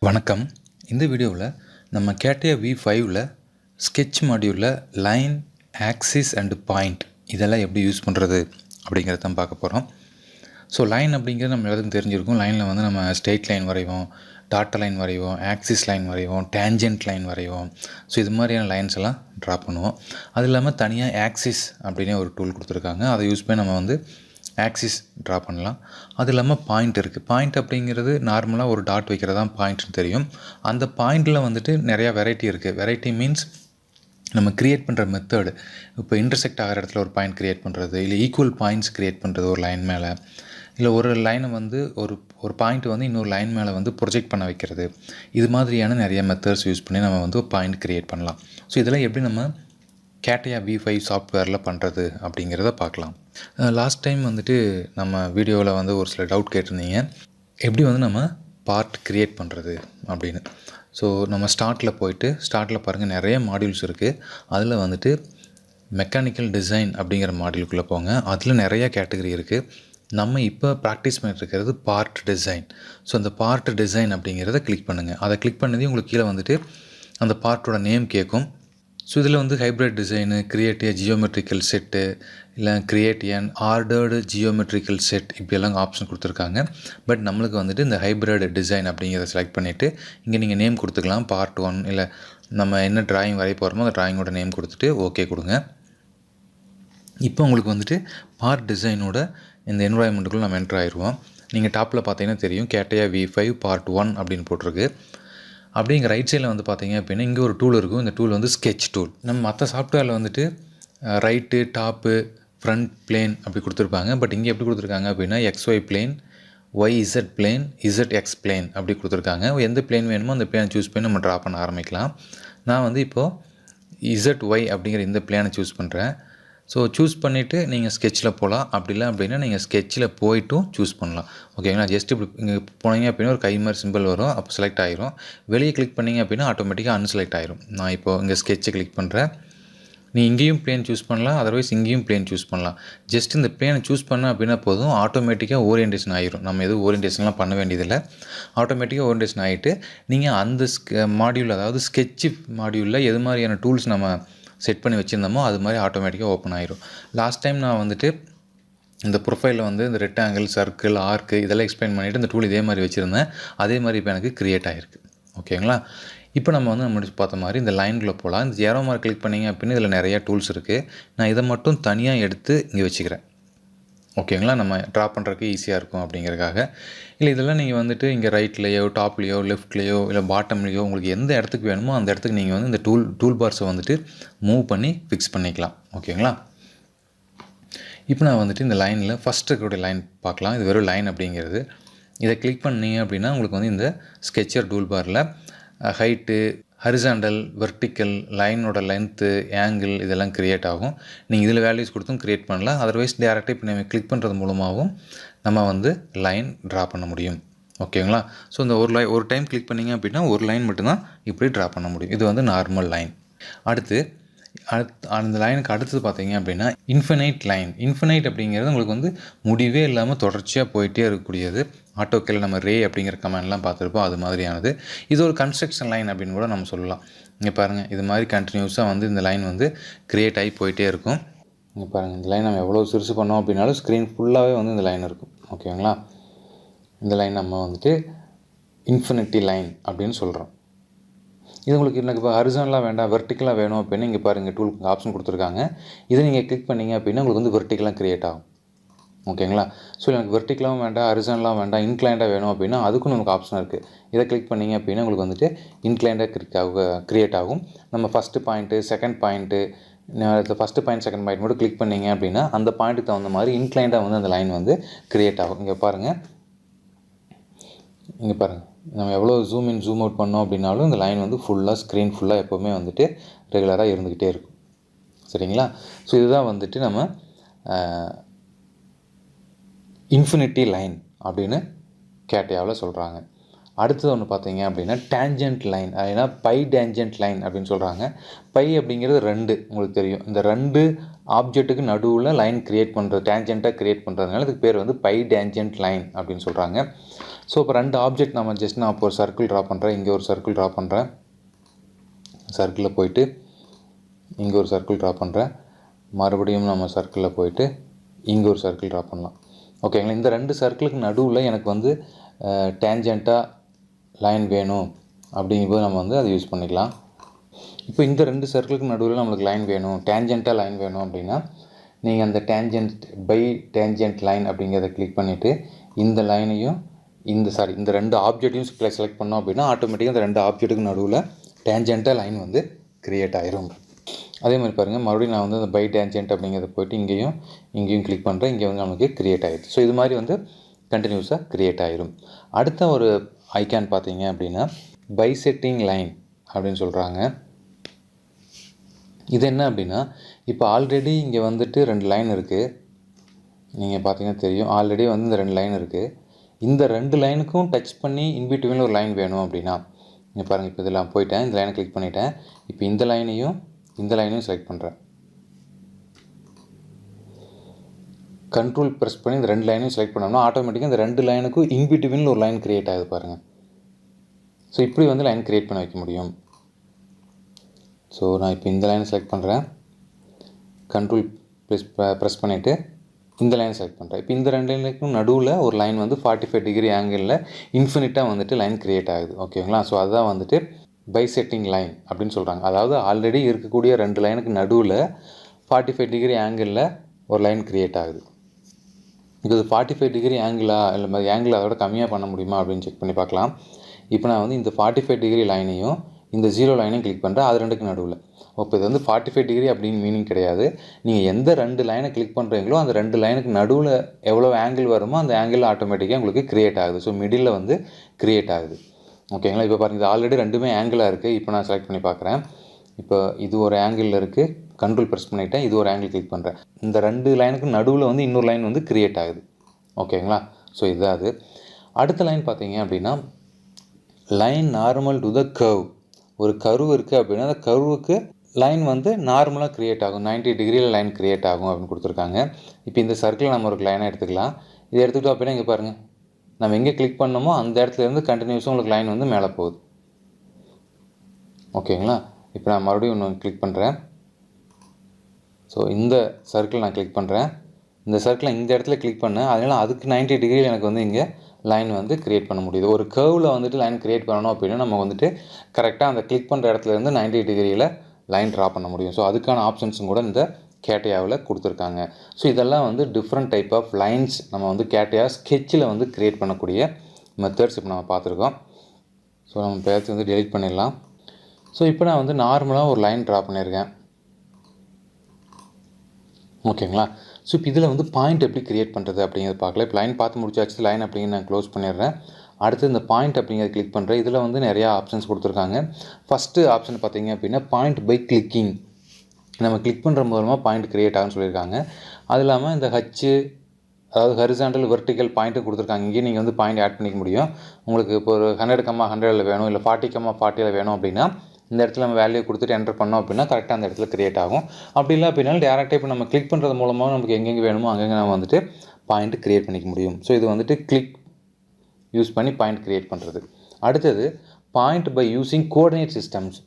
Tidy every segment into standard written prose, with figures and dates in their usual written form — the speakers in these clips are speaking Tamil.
வணக்கம். இந்த வீடியோவில் நம்ம Catia V5ல் ஸ்கெட்ச் மாடியூலில் லைன், ஆக்சிஸ் அண்டு பாயிண்ட் இதெல்லாம் எப்படி யூஸ் பண்ணுறது அப்படிங்கிறத தான் பார்க்க போகிறோம். ஸோ லைன் அப்படிங்கிறது நம்ம எல்லாத்துக்கும் தெரிஞ்சிருக்கும். லைனில் வந்து நம்ம ஸ்ட்ரெயிட் லைன் வரைவோம், டாட்டர் லைன் வரைவோம், ஆக்சிஸ் லைன் வரைவோம், டேஞ்சென்ட் லைன் வரைவோம். ஸோ இது மாதிரியான லைன்ஸ் எல்லாம் ட்ரா பண்ணுவோம். அது இல்லாமல் தனியாக ஆக்சிஸ் அப்படின்னே ஒரு டூல் கொடுத்துருக்காங்க. அதை யூஸ் பண்ணி நம்ம வந்து ஆக்சிஸ் ட்ரா பண்ணலாம். அது இல்லாமல் பாயிண்ட் இருக்குது. பாயிண்ட் அப்படிங்கிறது நார்மலாக ஒரு டாட் வைக்கிறது தான் பாயிண்ட்னு தெரியும். அந்த பாயிண்டில் வந்துட்டு நிறையா வெரைட்டி இருக்குது. வெரைட்டி மீன்ஸ் நம்ம க்ரியேட் பண்ணுற மெத்தடு. இப்போ இன்டர்செக்ட் ஆகிற இடத்துல ஒரு பாயிண்ட் க்ரியேட் பண்ணுறது, இல்லை ஈக்குவல் பாயிண்ட்ஸ் க்ரியேட் பண்ணுறது ஒரு லைன் மேலே, இல்லை ஒரு லைனை வந்து ஒரு பாயிண்ட் வந்து இன்னொரு லைன் மேலே வந்து ப்ரொஜெக்ட் பண்ண வைக்கிறது. இது மாதிரியான நிறைய மெத்தட்ஸ் யூஸ் பண்ணி நம்ம வந்து ஒரு பாயிண்ட் க்ரியேட் பண்ணலாம். ஸோ இதெல்லாம் எப்படி நம்ம Catia V5 சாஃப்ட்வேரில் பண்ணுறது அப்படிங்கிறத பார்க்கலாம். லாஸ்ட் டைம் வந்துட்டு நம்ம வீடியோவில் வந்து ஒரு சில டவுட் கேட்டிருந்தீங்க, எப்படி வந்து நம்ம பார்ட் க்ரியேட் பண்ணுறது அப்படின்னு. ஸோ நம்ம ஸ்டார்ட்டில் பாருங்கள், நிறைய மாடியூல்ஸ் இருக்குது. அதில் வந்துட்டு மெக்கானிக்கல் டிசைன் அப்படிங்கிற மாடியூலுக்குள்ளே போங்க. அதில் நிறைய கேட்டகரி இருக்குது. நம்ம இப்போ ப்ராக்டிஸ் பண்ணிட்டு இருக்கிறது பார்ட் டிசைன். ஸோ அந்த பார்ட் டிசைன் அப்படிங்கிறத கிளிக் பண்ணுங்கள். அதை கிளிக் பண்ணதே உங்களுக்கு கீழே வந்துட்டு அந்த பார்ட்டோட நேம் கேட்கும். ஸோ இதில் வந்து ஹைப்ரிட் டிசைனு, கிரியேட் ஏ ஜியோமெட்ரிக்கல் செட்டு, இல்லை கிரியேட் ஏன் ஆர்டர்டு ஜியோமெட்ரிக்கல் செட், இப்படியெல்லாம் ஆப்ஷன் கொடுத்துருக்காங்க. பட் நம்மளுக்கு வந்துட்டு இந்த ஹைப்ரிட் டிசைன் அப்படிங்கிறத செலக்ட் பண்ணிவிட்டு இங்கே நீங்கள் நேம் கொடுத்துக்கலாம். பார்ட் 1, இல்லை நம்ம என்ன ட்ராயிங் வரைய போகிறோமோ அந்த ட்ராயிங்கோட நேம் கொடுத்துட்டு ஓகே கொடுங்க. இப்போ உங்களுக்கு வந்துட்டு பார்ட் டிசைனோட இந்த என்வரான்மெண்ட்டுக்குள்ளே நம்ம என்ட்ரு ஆயிடுவோம். நீங்கள் டாப்பில் பார்த்தீங்கன்னா தெரியும், Catia V5 பார்ட் 1 அப்படின்னு போட்டிருக்கு. அப்படிங்கிற ரைட் சைடில் வந்து பார்த்தீங்க அப்படின்னா இங்கே ஒரு டூல் இருக்கும். இந்த டூல் வந்து ஸ்கெட்ச் டூல். நம்ம மற்ற சாஃப்ட்வேரில் வந்துட்டு ரைட்டு, டாப்பு, ஃப்ரண்ட் பிளேன் அப்படி கொடுத்துருப்பாங்க. பட் இங்கே எப்படி கொடுத்துருக்காங்க அப்படின்னா XY plane, YZ plane, ZX plane அப்படி கொடுத்துருக்காங்க. எந்த பிளேன் வேணுமோ அந்த பிளேனை சூஸ் பண்ணி நம்ம ட்ரா பண்ண ஆரம்பிக்கலாம். நான் வந்து இப்போது ZY அப்படிங்கிற இந்த பிளேனை சூஸ் பண்ணுறேன். ஸோ சூஸ் பண்ணிவிட்டு நீங்கள் ஸ்கெட்சில் போகலாம். அப்படி இல்லை அப்படின்னா நீங்கள் ஸ்கெட்சில் போய்ட்டும் சூஸ் பண்ணலாம். ஓகேங்களா? ஜஸ்ட் இப்படி இங்கே போனீங்க அப்படின்னா ஒரு கை மாதிரி சிம்பிள் வரும். அப்போ செலக்ட் ஆகிரும். வெளியே கிளிக் பண்ணிங்க அப்படின்னா ஆட்டோமேட்டிக்காக அன்செலக்ட் ஆகிரும். நான் இப்போது இங்கே ஸ்கெட்சை கிளிக் பண்ணுறேன். நீ இங்கேயும் பிளேன் சூஸ் பண்ணலாம், அதர்வைஸ் இங்கேயும் பிளேன் சூஸ் பண்ணலாம். ஜஸ்ட் இந்த பிளேனை சூஸ் பண்ண அப்படின்னா போதும், ஆட்டோமேட்டிக்காக ஓரியன்டேஷன் ஆகிரும். நம்ம எதுவும் ஓரியன்டேஷன்லாம் பண்ண வேண்டியதில்லை. ஆட்டோமேட்டிக்காக ஓரியன்டேஷன் ஆகிட்டு நீங்கள் அந்த மாடியூல், அதாவது ஸ்கெட்ச் மாடியூலில் எது மாதிரியான டூல்ஸ் நம்ம செட் பண்ணி வச்சுருந்தோமோ அது மாதிரி ஆட்டோமேட்டிக்காக ஓப்பன் ஆகிரும். லாஸ்ட் டைம் நான் வந்துட்டு இந்த ப்ரொஃபைலில் வந்து இந்த ரெக்டாங்கிள், சர்க்கிள், ஆர்க்கு இதெல்லாம் எக்ஸ்பிளைன் பண்ணிவிட்டு இந்த டூல் இதே மாதிரி வச்சுருந்தேன். அதே மாதிரி இப்போ எனக்கு க்ரியேட் ஆகிருக்கு. ஓகேங்களா? இப்போ நம்ம வந்து முடிச்சு பார்த்த மாதிரி இந்த லைனில் போகலாம். இந்த ஏரோ மார்க் கிளிக் பண்ணிங்க அப்படின்னு இதில் நிறையா டூல்ஸ் இருக்குது. நான் இதை மட்டும் தனியாக எடுத்து இங்கே வச்சுக்கிறேன். ஓகேங்களா? நம்ம ட்ரா பண்ணுறதுக்கு ஈஸியாக இருக்கும் அப்படிங்கிறதுக்காக. இல்லை இதெல்லாம் நீங்கள் வந்துட்டு இங்கே ரைட்லேயோ, டாப்லேயோ, லெஃப்ட்லேயோ, இல்லை பாட்டம்லேயோ உங்களுக்கு எந்த இடத்துக்கு வேணுமோ அந்த இடத்துக்கு நீங்கள் வந்து இந்த டூல் பார்ஸை வந்துட்டு மூவ் பண்ணி ஃபிக்ஸ் பண்ணிக்கலாம். ஓகேங்களா? இப்போ நான் வந்துட்டு இந்த லைனில் ஃபஸ்ட்டு இருக்கக்கூடிய லைன் பார்க்கலாம். இது வெறும் லைன் அப்படிங்கிறது. இதை கிளிக் பண்ணீங்க அப்படின்னா உங்களுக்கு வந்து இந்த ஸ்கெட்சர் டூல் பாரில் ஹைட்டு, ஹரிசாண்டல், வெர்டிக்கல், லைனோட லென்த்து, ஆங்கிள் இதெல்லாம் க்ரியேட் ஆகும். நீங்கள் இதில் வேல்யூஸ் கொடுத்தும் க்ரியேட் பண்ணலாம். அதர்வைஸ் டேரெக்டாக இப்போ நம்ம கிளிக் பண்ணுறது மூலமாகவும் நம்ம வந்து லைன் ட்ரா பண்ண முடியும். ஓகேங்களா? ஸோ இந்த ஒரு டைம் கிளிக் பண்ணிங்க அப்படின்னா ஒரு லைன் மட்டும்தான் இப்படி ட்ரா பண்ண முடியும். இது வந்து நார்மல் லைன். அடுத்து அந்த லைனுக்கு அடுத்தது பார்த்தீங்க அப்படின்னா இன்ஃபினைட் லைன். இன்ஃபினைட் அப்படிங்கிறது உங்களுக்கு வந்து முடிவே இல்லாமல் தொடர்ச்சியாக போயிட்டே இருக்கக்கூடியது. ஆட்டோக்கேல நம்ம ரே அப்படிங்கிற கமெண்ட்லாம் பார்த்துருப்போம், அது மாதிரியானது. இது ஒரு கன்ஸ்ட்ரக்ஷன் லைன் அப்படின்னு கூட நம்ம சொல்லலாம். இங்கே பாருங்கள், இது மாதிரி கண்டினியூஸாக வந்து இந்த லைன் வந்து க்ரியேட் ஆகி போயிட்டே இருக்கும். இங்கே பாருங்கள், இந்த லைன் நம்ம எவ்வளோ சிறுசு பண்ணோம் அப்படின்னாலும் ஸ்க்ரீன் ஃபுல்லாகவே வந்து இந்த லைன் இருக்கும். ஓகேங்களா? இந்த லைன் நம்ம வந்துட்டு இன்ஃபினிட்டி லைன் அப்படின்னு சொல்கிறோம். இது உங்களுக்கு எனக்கு இப்போ ஹரிசானலாக வேண்டாம், வெர்டிக்கலாக வேணும் அப்படின்னா இங்கே பாருங்கள் டூல் ஆப்ஷன் கொடுத்துருக்காங்க. இதை நீங்கள் கிளிக் பண்ணிங்க அப்படின்னா உங்களுக்கு வந்து வெர்டிக்கலாக க்ரியேட் ஆகும். ஓகேங்களா? ஸோ எனக்கு வெர்டிக்கலாகவும் வேண்டாம், ஹரிசானலாகவும் வேண்டாம், இன்க்ளைண்டாக வேணும் அப்படின்னா அதுக்கும் நமக்கு ஆப்ஷன் இருக்குது. இதை கிளிக் பண்ணிங்க அப்படின்னா உங்களுக்கு வந்துட்டு இன்க்ளைண்டாக க்ரியேட் ஆகும். நம்ம first point, second point, first point, second point மட்டும் கிளிக் பண்ணிங்க அப்படின்னா அந்த பாயிண்ட்டுக்கு தகுந்த மாதிரி இன்க்ளைண்டாக வந்து அந்த லைன் வந்து க்ரியேட் ஆகும். இங்கே பாருங்கள், நம்ம எவ்வளோ ஜூம் இன் ஜூம் அவுட் பண்ணோம் அப்படின்னாலும் இந்த லைன் வந்து ஃபுல்லாக ஸ்க்ரீன் ஃபுல்லாக எப்போவுமே வந்துட்டு ரெகுலராக இருந்துக்கிட்டே இருக்கும். சரிங்களா? ஸோ இதுதான் வந்துட்டு நம்ம இன்ஃபினிட்டி லைன் அப்படின்னு Catiaவில் சொல்கிறாங்க. அடுத்தது ஒன்று பார்த்தீங்க அப்படின்னா டேஞ்சென்ட் லைன், அப்படின்னா பை டேஞ்சென்ட் லைன் அப்படின்னு சொல்கிறாங்க. பை அப்படிங்கிறது 2 உங்களுக்கு தெரியும். இந்த 2 ஆப்ஜெக்ட்டுக்கு நடுவில் லைன் க்ரியேட் பண்ணுறது, டேஞ்சென்ட்டாக க்ரியேட் பண்ணுறதுனால இதுக்கு பேர் வந்து பை டேஞ்சென்ட் லைன் அப்படின்னு சொல்கிறாங்க. ஸோ இப்போ 2 ஆப்ஜெக்ட் நான் இப்போ ஒரு சர்க்கிள் ட்ரா பண்ணுறேன், இங்கே ஒரு சர்க்கிள் ட்ரா பண்ணுறேன், சர்க்கிளில் போயிட்டு இங்கே ஒரு சர்க்கிள் ட்ரா பண்ணுறேன், மறுபடியும் நம்ம சர்க்கிளில் போயிட்டு இங்கே ஒரு சர்க்கிள் ட்ரா பண்ணலாம். ஓகேங்களா. இந்த 2 சர்க்கிளுக்கு நடுவில் எனக்கு வந்து டேஞ்சண்ட்டாக லைன் வேணும் அப்படிங்கும்போது நம்ம வந்து அதை யூஸ் பண்ணிக்கலாம். இப்போ இந்த 2 சர்க்கிளுக்கு நடுவில் நம்மளுக்கு லைன் வேணும், டேஞ்சண்ட்டாக லைன் வேணும் அப்படின்னா நீங்கள் அந்த டேஞ்சண்ட் லைன் அப்படிங்கிறத கிளிக் பண்ணிவிட்டு இந்த லைனையும் இந்த 2 ஆப்ஜெக்டையும் செலக்ட் பண்ணோம் அப்படின்னா ஆட்டோமேட்டிக்காக இந்த 2 ஆப்ஜெக்ட்டுக்கு நடுவில் டேஞ்சண்ட்டாக லைன் வந்து க்ரியேட் ஆயிரும். அதே மாதிரி பாருங்கள், மறுபடியும் நான் வந்து அந்த பை டேஞ்சண்ட் அப்படிங்கிறத போய்ட்டு இங்கேயும் கிளிக் பண்ணுறேன், இங்கே வந்து நமக்கு க்ரியேட் ஆகிடுது. ஸோ இது மாதிரி வந்து கண்டினியூஸாக க்ரியேட் ஆகிரும். அடுத்த ஒரு ஐக்கான் பார்த்தீங்க அப்படின்னா பைசெக்டிங் லைன் அப்படின்னு சொல்கிறாங்க. இது என்ன அப்படின்னா, இப்போ ஆல்ரெடி இங்கே வந்துட்டு 2 லைன் இருக்குது, நீங்கள் பார்த்தீங்கன்னா தெரியும், ஆல்ரெடி வந்து இந்த 2 லைன் இருக்குது. இந்த 2 லைனுக்கும் டச் பண்ணி இன்பிட்வீனில் ஒரு லைன் வேணும் அப்படின்னா இங்கே பாருங்கள், இப்போ இதெல்லாம் போயிட்டேன், இந்த லைனை கிளிக் பண்ணிட்டேன், இப்போ இந்த லைனையும் செலக்ட் பண்ணுறேன், கண்ட்ரோல் ப்ரெஸ் பண்ணி இந்த 2 லைனையும் செலக்ட் பண்ணோம்னா ஆட்டோமேட்டிக்காக இந்த 2 லைனுக்கும் இன்பிட்வீனில் ஒரு லைன் க்ரியேட் ஆகுது பாருங்கள். ஸோ இப்படி வந்து லைன் க்ரியேட் பண்ண வைக்க முடியும். ஸோ நான் இப்போ இந்த லைனை செலக்ட் பண்ணுறேன், கண்ட்ரோல் ப்ரெஸ் பண்ணிவிட்டு இந்த லைனை செலக்ட் பண்ணுறேன். இப்போ இந்த 2 லைனுக்கும் நடுவில் ஒரு லைன் வந்து 45 டிகிரி ஆங்கிளில் இன்ஃபினிட்டாக வந்துட்டு லைன் க்ரியேட் ஆகுது. ஓகேங்களா. ஸோ அதுதான் வந்துட்டு பைசெக்டிங் லைன் அப்படின்னு சொல்கிறாங்க. அதாவது ஆல்ரெடி இருக்கக்கூடிய 2 லைனுக்கு நடுவில் 45 டிகிரி ஆங்கிளில் ஒரு லைன் க்ரியேட் ஆகுது. இது 45 டிகிரி ஆங்கிளா இல்லை ஆங்கிள் அதோட கம்மியாக பண்ண முடியுமா அப்படின்னு செக் பண்ணி பார்க்கலாம். இப்போ நான் வந்து இந்த 45 டிகிரி லைனையும் இந்த 0 லைனையும் கிளிக் பண்ணுறேன், அது 2க்கு நடுவில். இப்போ இது வந்து 45 டிகிரி அப்படின்னு மீனிங் கிடையாது. நீங்கள் எந்த 2 லைனை கிளிக் பண்ணுறீங்களோ அந்த 2 லைனுக்கு நடுவில் எவ்வளோ ஆங்கிள் வருமோ அந்த ஆங்கிள் ஆட்டோமேட்டிக்காக உங்களுக்கு க்ரியேட் ஆகுது. ஸோ மிடில் வந்து க்ரியேட் ஆகுது. ஓகேங்களா. இப்போ பாருங்கள், இது ஆல்ரெடி 2மே ஆங்கிளாக இருக்குது. இப்போ நான் செலக்ட் பண்ணி பார்க்குறேன், இப்போ இது ஒரு ஆங்கிளில் இருக்குது, கண்ட்ரோல் ப்ரெஸ் பண்ணிவிட்டேன், இது ஒரு ஆங்கிள் கிளிக் பண்ணுறேன், இந்த 2 லைனுக்கு நடுவில் வந்து இன்னொரு லைன் வந்து க்ரியேட் ஆகுது. ஓகேங்களா. ஸோ இதுதான் அது. அடுத்த லைன் பார்த்தீங்க அப்படின்னா line normal to the curve. ஒரு கர்வ் இருக்குது அப்படின்னா அந்த கர்வுக்கு லைன் வந்து நார்மலாக க்ரியேட் ஆகும், 90 டிகிரியில் லைன் க்ரியேட் ஆகும் அப்படின்னு கொடுத்துருக்காங்க. இப்போ இந்த சர்க்கிள் நம்ம ஒரு லைனாக எடுத்துக்கலாம். இதை எடுத்துக்கிட்டோம் அப்படின்னா இங்கே பாருங்கள், நம்ம எங்கே கிளிக் பண்ணோமோ அந்த இடத்துலேருந்து கண்டினியூஸாக உங்களுக்கு லைன் வந்து மேலே போகுது. ஓகேங்களா. இப்போ நான் மறுபடியும் ஒன்று கிளிக் பண்ணுறேன். ஸோ இந்த சர்க்கிள் நான் கிளிக் பண்ணுறேன், இந்த சர்க்கிளை இந்த இடத்துல கிளிக் பண்ணேன், அதனால் அதுக்கு 90 டிகிரியில் எனக்கு வந்து இங்கே லைன் வந்து க்ரியேட் பண்ண முடியுது. ஒரு கர்வில் வந்துட்டு லைன் க்ரியேட் பண்ணணும் அப்படின்னா நம்ம வந்துட்டு கரெக்டாக அந்த கிளிக் பண்ணுற இடத்துலேருந்து 90 டிகிரியில் லைன் ட்ரா பண்ண முடியும். ஸோ அதுக்கான ஆப்ஷன்ஸும் கூட இந்த கேட்டியாவில் கொடுத்துருக்காங்க. ஸோ இதெல்லாம் வந்து டிஃப்ரெண்ட் டைப் ஆஃப் லைன்ஸ் நம்ம வந்து கேட்டியா ஸ்கெட்சில் வந்து க்ரியேட் பண்ணக்கூடிய மெத்தட்ஸ் இப்போ நம்ம பார்த்துருக்கோம். ஸோ நம்ம பேர்த்து வந்து டெலிட் பண்ணிடலாம். ஸோ இப்போ நான் வந்து நார்மலாக ஒரு லைன் ட்ரா பண்ணியிருக்கேன். ஓகேங்களா. ஸோ இப்போ இதில் வந்து பாயிண்ட் எப்படி க்ரியேட் பண்ணுறது அப்படிங்கிறத பார்க்கல. இப்போ லைன் பார்த்து முடிச்சாச்சு, லைன் அப்படிங்கிற நான் க்ளோஸ் பண்ணிடுறேன். அடுத்து இந்த பாயிண்ட் அப்படிங்கிறத கிளிக் பண்ணுறேன். இதில் வந்து நிறையா ஆப்ஷன்ஸ் கொடுத்துருக்காங்க. ஃபஸ்ட்டு ஆப்ஷன் பார்த்தீங்க அப்படின்னா பாயிண்ட் பை கிளிக்கிங், நம்ம கிளிக் பண்ணுற மூலமாக பாயிண்ட் க்ரியேட் ஆகும்னு சொல்லியிருக்காங்க. அது இல்லாமல் இந்த அதாவது ஹரிசாண்டல் வெர்டிக்கல் பாயிண்ட்டு கொடுத்துருக்காங்க. இங்கேயும் நீங்கள் வந்து பாயிண்ட் ஆட் பண்ணிக்க முடியும். உங்களுக்கு இப்போ ஒரு 100,100 வேணும், இல்லை 40,40 வேணும் அப்படின்னா இந்த இடத்துல நம்ம வேல்யூ கொடுத்துட்டு என்டர் பண்ணோம் அப்படின்னா கரெக்டாக அந்த இடத்துல க்ரியேட் ஆகும். அப்படி இல்லை அப்படின்னா டேரெக்டாக இப்போ நம்ம கிளிக் பண்ணுறது மூலமாக நமக்கு எங்கெங்கே வேணுமோ அங்கங்கே நம்ம வந்துட்டு பாயிண்ட் க்ரியேட் பண்ணிக்க முடியும். ஸோ இது வந்துட்டு கிளிக் யூஸ் பண்ணி பாயிண்ட் க்ரியேட் பண்ணுறது. அடுத்தது point by using coordinate systems.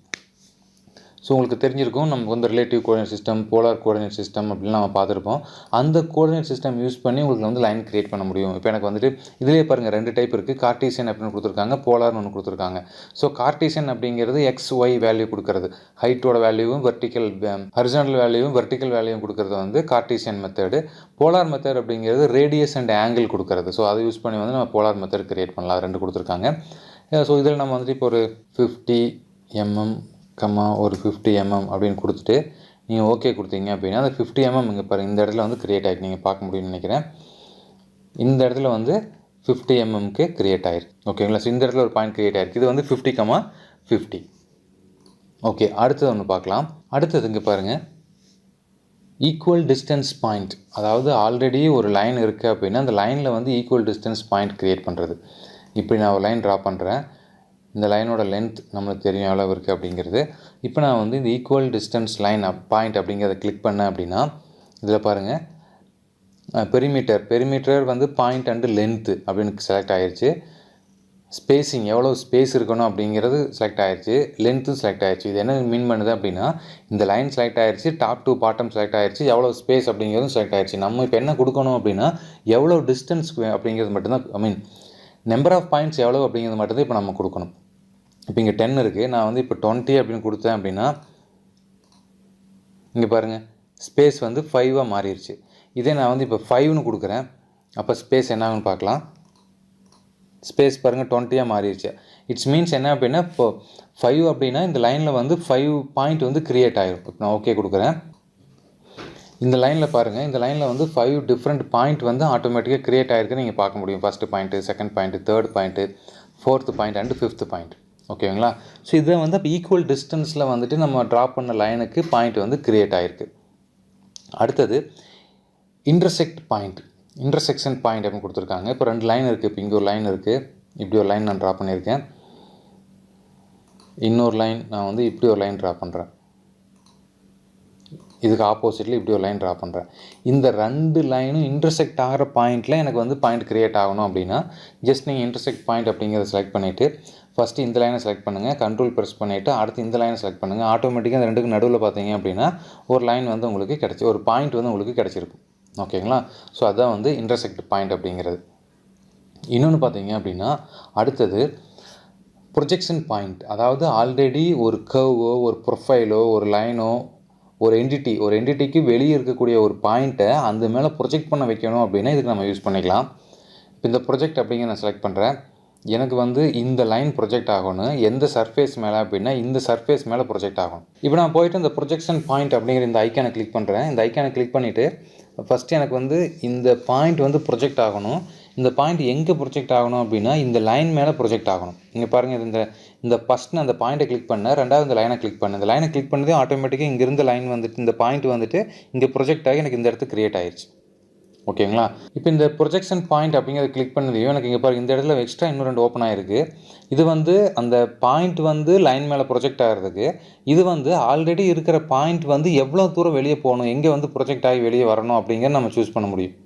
So உங்களுக்கு தெரிஞ்சிருக்கும், நமக்கு வந்து relative coordinate system, polar coordinate system அப்படின்னு நம்ம பார்த்துருப்போம். அந்த கோஆர்டினேட் சிஸ்டம் யூஸ் பண்ணி உங்களுக்கு வந்து லைன் க்ரியேட் பண்ண முடியும். இப்போ எனக்கு வந்துட்டு இதிலே பாருங்கள் 2 டைப் இருக்குது, கார்ட்டீசியன் அப்படின்னு கொடுத்துருக்காங்க, போலார்னு ஒன்று கொடுத்துருக்காங்க. ஸோ கார்ட்டீசியன் அப்படிங்கிறது XY வேல்யூ கொடுக்குறது, ஹைட்டோட வேல்யூவும் ஹரிசாண்டல் வேல்யூவும் வெர்டிக்கல் வேல்யூவும் கொடுக்குறது வந்து கார்ட்டீசியன் மெத்தடு. போலார் மெத்தட் அப்படிங்கிறது ரேடியஸ் அண்ட் ஆங்கிள் கொடுக்குறது. ஸோ அதை யூஸ் பண்ணி வந்து நம்ம போலார் மெத்தட் க்ரியேட் பண்ணலாம். 2 கொடுத்துருக்காங்க. ஸோ இதில் நம்ம வந்துட்டு இப்போ ஒரு 50 mm ஒரு 50 mm அப்படின்னு கொடுத்துட்டு நீங்கள் ஓகே கொடுத்தீங்க அப்படின்னா அந்த 50 mm இங்கே பாருங்கள் இந்த இடத்துல வந்து க்ரியேட் ஆகிருக்கு, நீங்கள் பார்க்க முடியும்னு நினைக்கிறேன். இந்த இடத்துல வந்து 50 mmக்கு க்ரியேட் ஆகிருக்கு. ஓகேங்களா. ஸோ இந்த இடத்துல ஒரு பாயிண்ட் க்ரியேட் ஆகிருக்கு. இது வந்து 50,50. ஓகே, அடுத்தது ஒன்று பார்க்கலாம். அடுத்தது இங்கே பாருங்கள், ஈக்குவல் டிஸ்டன்ஸ் பாயிண்ட். அதாவது ஆல்ரெடி ஒரு லைன் இருக்குது அப்படின்னா அந்த லைனில் வந்து ஈக்குவல் டிஸ்டன்ஸ் பாயிண்ட் க்ரியேட் பண்ணுறது. இப்படி நான் ஒரு லைன் ட்ரா பண்ணுறேன், இந்த லைனோட லென்த் நம்மளுக்கு தெரியும் எவ்வளோ இருக்குது அப்படிங்கிறது. இப்போ நான் வந்து இந்த ஈக்குவல் டிஸ்டன்ஸ் லைன் பாயிண்ட் அப்படிங்கிறத கிளிக் பண்ணேன் அப்படின்னா இதில் பாருங்கள் பெரிமீட்டர் வந்து பாயிண்ட் அண்டு லென்த்து அப்படின்னு செலக்ட் ஆகிடுச்சு. ஸ்பேஸிங் எவ்வளோ ஸ்பேஸ் இருக்கணும் அப்படிங்கிறது செலக்ட் ஆயிடுச்சு, லென்த்தும் செலக்ட் ஆயிடுச்சு. இது என்ன மீன் பண்ணுது அப்படின்னா, இந்த லைன் செலக்ட் ஆயிடுச்சு, டாப் டு பாட்டம் செலக்ட் ஆயிடுச்சு, எவ்வளோ ஸ்பேஸ் அப்படிங்கிறதும் செலக்ட் ஆயிடுச்சு. நம்ம இப்போ என்ன கொடுக்கணும் அப்படின்னா, எவ்வளோ டிஸ்டன்ஸ் அப்படிங்கிறது மட்டும்தான், ஐ மீன் நம்பர் ஆஃப் பாயிண்ட்ஸ் எவ்வளோ அப்படிங்கிறது மட்டும்தான் இப்போ நம்ம கொடுக்கணும். இப்போ இங்கே 10 இருக்குது, நான் வந்து இப்போ 20 அப்படின்னு கொடுத்தேன் அப்படின்னா, இங்கே பாருங்கள் ஸ்பேஸ் வந்து 5ஆக மாறிடுச்சு. இதே நான் வந்து இப்போ 5ன்னு கொடுக்குறேன், அப்போ ஸ்பேஸ் என்ன ஆகுன்னு பார்க்கலாம். ஸ்பேஸ் பாருங்கள் 20ஆக மாறிடுச்சு. இட்ஸ் மீன்ஸ் என்ன அப்படின்னா, இப்போ 5 அப்படின்னா இந்த லைனில் வந்து 5 பாயிண்ட் வந்து க்ரியேட் ஆகிடும். இப்போ நான் ஓகே கொடுக்குறேன். இந்த லைனில் பாருங்கள், இந்த லைனில் வந்து 5 டிஃப்ரெண்ட் பாயிண்ட் வந்து ஆட்டோமேட்டிக்காக க்ரியேட் ஆகிருக்குன்னு நீங்கள் பார்க்க முடியும். First point, second point, third point, fourth point and fifth point. ஓகேங்களா? ஸோ இதை வந்து அப்போ ஈக்குவல் டிஸ்டன்ஸில் வந்துட்டு நம்ம ட்ரா பண்ண லைனுக்கு பாயிண்ட் வந்து க்ரியேட் ஆகிருக்கு. அடுத்தது இன்டர்செக்ட் பாயிண்ட், இன்டர்செக்ஷன் பாயிண்ட் அப்படின்னு கொடுத்துருக்காங்க. இப்போ 2 லைன் இருக்குது. இப்போ இங்கே ஒரு லைன் இருக்குது, இப்படி ஒரு லைன் நான் ட்ரா பண்ணியிருக்கேன். இன்னொரு லைன் நான் வந்து இப்படி ஒரு லைன் ட்ரா பண்ணுறேன். இதுக்கு ஆப்போசிட்டில் இப்படி ஒரு லைன் ட்ரா பண்ணுறேன். இந்த 2 லைனும் இன்டர்செக்ட் ஆகிற பாயிண்டில் எனக்கு வந்து பாயிண்ட் க்ரியேட் ஆகணும் அப்படின்னா, ஜஸ்ட் நீங்கள் இன்டர்செக்ட் பாயிண்ட் அப்படிங்கிறத செலக்ட் பண்ணிவிட்டு ஃபஸ்ட்டு இந்த லைனை செலக்ட் பண்ணுங்கள், கண்ட்ரோல் ப்ரெஸ் பண்ணிவிட்டு அடுத்து இந்த லைனை செலக்ட் பண்ணுங்கள். ஆட்டோமேட்டிக்காக இந்த 2க்கு நடுவில் பார்த்தீங்க அப்படின்னா ஒரு லைன் வந்து உங்களுக்கு கிடச்சி, ஒரு பாயிண்ட் வந்து உங்களுக்கு கிடச்சிருக்கும். ஓகேங்களா? ஸோ அதுதான் வந்து இன்டர்செக்ட் பாயிண்ட் அப்படிங்கிறது. இன்னொன்று பார்த்தீங்க அப்படின்னா, அடுத்தது ப்ரொஜெக்ஷன் பாயிண்ட். அதாவது ஆல்ரெடி ஒரு கர்வோ, ஒரு ப்ரொஃபைலோ, ஒரு லைனோ, ஒரு என்டிட்டிக்கு வெளியே இருக்கக்கூடிய ஒரு பாயிண்ட்டை அந்த மேலே ப்ரொஜெக்ட் பண்ண வைக்கணும் அப்படின்னா இதுக்கு நம்ம யூஸ் பண்ணிக்கலாம். இப்போ இந்த ப்ரொஜெக்ட் அப்படிங்கிற நான் செலக்ட் பண்ணுறேன். எனக்கு வந்து இந்த லைன் ப்ரொஜெக்ட் ஆகணும். எந்த சர்ஃபேஸ் மேலே அப்படின்னா இந்த சர்ஃபேஸ் மேலே ப்ரொஜெக்ட் ஆகும். இப்போ நான் போய்ட்டு இந்த ப்ரொஜெக்ஷன் பாயிண்ட் அப்படிங்கிற இந்த ஐக்கானை கிளிக் பண்ணுறேன். இந்த ஐக்கானை கிளிக் பண்ணிவிட்டு ஃபஸ்ட்டு எனக்கு வந்து இந்த பாயிண்ட் வந்து ப்ரொஜெக்ட் ஆகணும். இந்த பாயிண்ட் எங்கே ப்ரொஜெக்ட் ஆகணும் அப்படின்னா இந்த லைன் மேலே ப்ரொஜெக்ட் ஆகணும். இங்கே பாருங்கள், இந்த ஃபஸ்ட் நான் அந்த பாயிண்ட்டை கிளிக் பண்ணேன், ரெண்டாவது இந்த லைனை கிளிக் பண்ணேன். இந்த லைனை கிளிக் பண்ணதே ஆட்டோமேட்டிக்காக இங்கே இருந்த லைன் வந்துட்டு இந்த பாயிண்ட் வந்துட்டு இங்கே ப்ரொஜெக்ட் ஆகி எனக்கு இந்த இடத்துக்கு க்ரியேட் ஆயிடுச்சு. ஓகேங்களா? இப்போ இந்த ப்ரொஜெக்ஷன் பாயிண்ட் அப்படிங்கிறத கிளிக் பண்ணதையும் எனக்கு இங்கே பாருங்கள் இந்த இடத்துல எக்ஸ்ட்ரா இன்னும் 2 ஓப்பன் ஆகிருக்கு. இது வந்து அந்த பாயிண்ட் வந்து லைன் மேலே ப்ரொஜெக்ட் ஆகிறதுக்கு, இது வந்து ஆல்ரெடி இருக்கிற பாயிண்ட் வந்து எவ்வளோ தூரம் வெளியே போகணும், எங்கே வந்து ப்ரொஜெக்ட் ஆகி வெளியே வரணும் அப்படிங்கிறத நம்ம சூஸ் பண்ண முடியும்.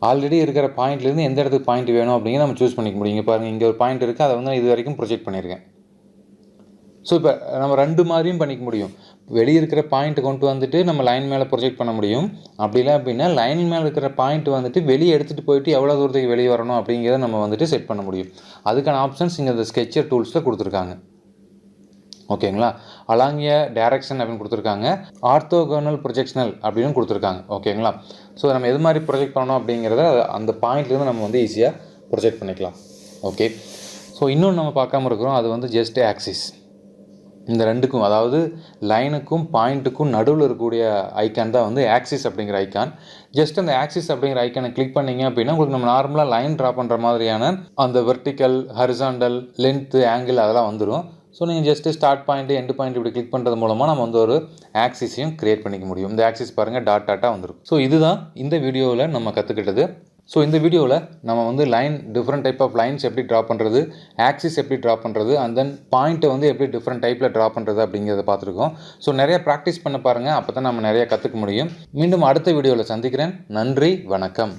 ஆல்ரெடி இருக்கிற பாயிண்ட்லேருந்து எந்த இடத்துக்கு பாயிண்ட் வேணும் அப்படிங்கிற நம்ம சூஸ் பண்ணிக்க முடியும். இங்கே பாருங்கள் இங்கே ஒரு பாயிண்ட் இருக்குது, அதை வந்து நான் இது வரைக்கும் ப்ரொஜெக்ட் பண்ணியிருக்கேன். ஸோ இப்போ நம்ம 2 மாதிரியும் பண்ணிக்க முடியும். வெளியே இருக்கிற பாயிண்ட்டை கொண்டு வந்துட்டு நம்ம லைன் மேலே ப்ரொஜெக்ட் பண்ண முடியும். அப்படி இல்லை அப்படின்னா லைன் மேலே இருக்கிற பாயிண்ட் வந்துட்டு வெளியே எடுத்துகிட்டு போயிட்டு எவ்வளோ தூரத்துக்கு வெளியே வரணும் அப்படிங்கிறத நம்ம வந்துட்டு செட் பண்ண முடியும். அதுக்கான ஆப்ஷன்ஸ் இங்கே இந்த ஸ்கெட்சர் டூல்ஸில் கொடுத்துருக்காங்க. ஓகேங்களா? அலாங்கிய டைரக்ஷன் அப்படின்னு கொடுத்துருக்காங்க, ஆர்த்தோகோனல் ப்ரொஜெக்ஷனல் அப்படின்னு கொடுத்துருக்காங்க. ஓகேங்களா? ஸோ நம்ம எது மாதிரி ப்ரொஜெக்ட் பண்ணணும் அப்படிங்கிறத அந்த பாயிண்ட்லேருந்து நம்ம வந்து ஈஸியாக ப்ரொஜெக்ட் பண்ணிக்கலாம். ஓகே. ஸோ இன்னொன்று நம்ம பார்க்காம இருக்கிறோம், அது வந்து ஜஸ்ட் ஆக்சிஸ். இந்த 2க்கும், அதாவது லைனுக்கும் பாயிண்ட்டுக்கும் நடுவில் இருக்கக்கூடிய ஐக்கான் தான் வந்து ஆக்சிஸ் அப்படிங்கிற ஐக்கான். ஜஸ்ட் அந்த ஆக்சிஸ் அப்படிங்கிற ஐக்கானை கிளிக் பண்ணிங்க அப்படின்னா உங்களுக்கு நம்ம நார்மலாக லைன் ட்ரா பண்ணுற மாதிரியான அந்த வெர்டிக்கல், ஹரிசாண்டல், லென்த்து, ஆங்கிள் அதெல்லாம் வந்துடும். ஸோ நீங்கள் just start point, end point இப்படி கிளிக் பண்ணுறது மூலமாக நம்ம வந்து ஒரு ஆக்சிஸையும் க்ரியேட் பண்ணிக்க முடியும். இந்த ஆக்சிஸ் பாருங்கள் டாட்டாக வந்துடும். ஸோ இதுதான் இந்த வீடியோவில் நம்ம கற்றுக்கிட்டது. ஸோ இந்த வீடியோவில் நம்ம வந்து டிஃப்ரெண்ட் டைப் ஆஃப் லைன்ஸ் எப்படி ட்ரா பண்ணுறது, ஆக்சிஸ் எப்படி ட்ரா பண்ணுறது, அண்ட் தென் பாயிண்ட்டை வந்து எப்படி டிஃப்ரெண்ட் டைப்பில் ட்ரா பண்ணுறது அப்படிங்கிறத பார்த்துருக்கோம். ஸோ நிறைய ப்ராக்டிஸ் பண்ண பாருங்கள், அப்போ தான் நம்ம நிறையா கற்றுக்க முடியும். மீண்டும் அடுத்த வீடியோவில் சந்திக்கிறேன். நன்றி, வணக்கம்.